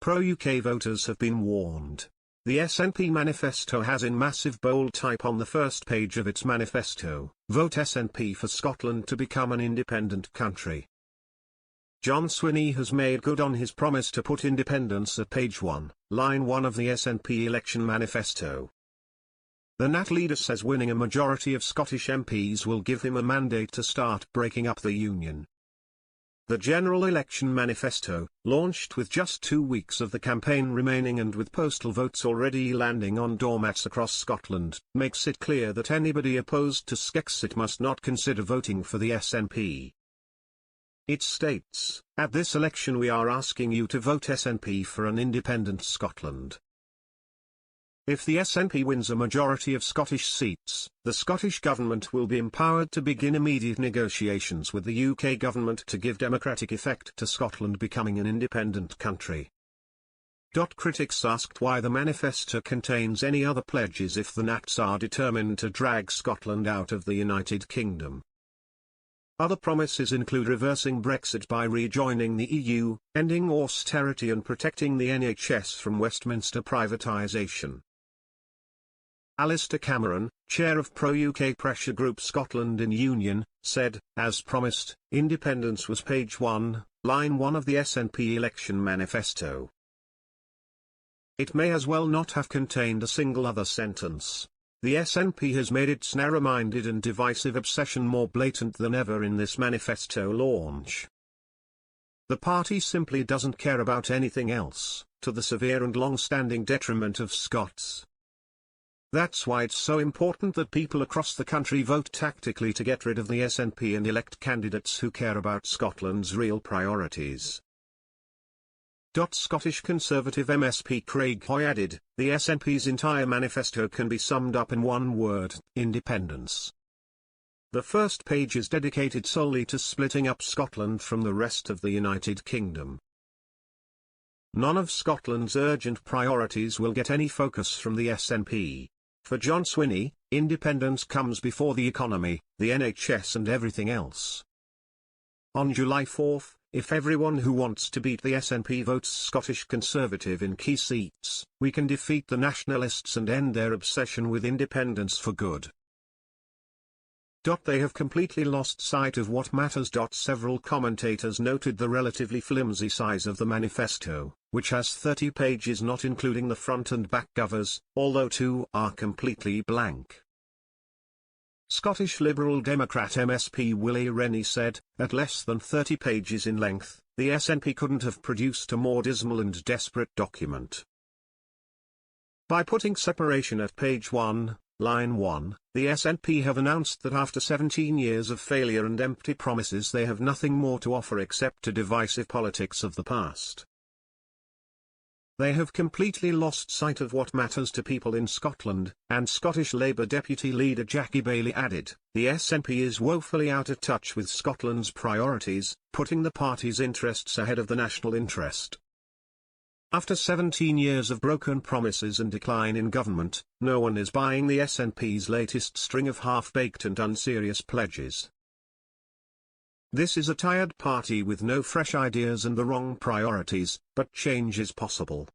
Pro-UK voters have been warned. The SNP manifesto has in massive bold type on the first page of its manifesto, "Vote SNP for Scotland to become an independent country." John Swinney has made good on his promise to put independence at page 1, line 1 of the SNP election manifesto. The Nat leader says winning a majority of Scottish MPs will give him a mandate to start breaking up the Union. The general election manifesto, launched with just 2 weeks of the campaign remaining and with postal votes already landing on doormats across Scotland, makes it clear that anybody opposed to Skexit must not consider voting for the SNP. It states, "At this election we are asking you to vote SNP for an independent Scotland." If the SNP wins a majority of Scottish seats, the Scottish Government will be empowered to begin immediate negotiations with the UK Government to give democratic effect to Scotland becoming an independent country. Critics asked why the manifesto contains any other pledges if the Nats are determined to drag Scotland out of the United Kingdom. Other promises include reversing Brexit by rejoining the EU, ending austerity and protecting the NHS from Westminster privatisation. Alistair Cameron, chair of pro-UK pressure group Scotland in Union, said, as promised, independence was page 1, line 1 of the SNP election manifesto. It may as well not have contained a single other sentence. The SNP has made its narrow-minded and divisive obsession more blatant than ever in this manifesto launch. The party simply doesn't care about anything else, to the severe and long-standing detriment of Scots. That's why it's so important that people across the country vote tactically to get rid of the SNP and elect candidates who care about Scotland's real priorities. Scottish Conservative MSP Craig Hoy added, the SNP's entire manifesto can be summed up in one word: independence. The first page is dedicated solely to splitting up Scotland from the rest of the United Kingdom. None of Scotland's urgent priorities will get any focus from the SNP. For John Swinney, independence comes before the economy, the NHS and everything else. On July 4, if everyone who wants to beat the SNP votes Scottish Conservative in key seats, we can defeat the nationalists and end their obsession with independence for good. They have completely lost sight of what matters. Several commentators noted the relatively flimsy size of the manifesto, which has 30 pages not including the front and back covers, although 2 are completely blank. Scottish Liberal Democrat MSP Willie Rennie said, at less than 30 pages in length, the SNP couldn't have produced a more dismal and desperate document. By putting separation at page 1, line 1, the SNP have announced that after 17 years of failure and empty promises they have nothing more to offer except a divisive politics of the past. They have completely lost sight of what matters to people in Scotland, and Scottish Labour Deputy Leader Jackie Baillie added, the SNP is woefully out of touch with Scotland's priorities, putting the party's interests ahead of the national interest. After 17 years of broken promises and decline in government, no one is buying the SNP's latest string of half-baked and unserious pledges. This is a tired party with no fresh ideas and the wrong priorities, but change is possible.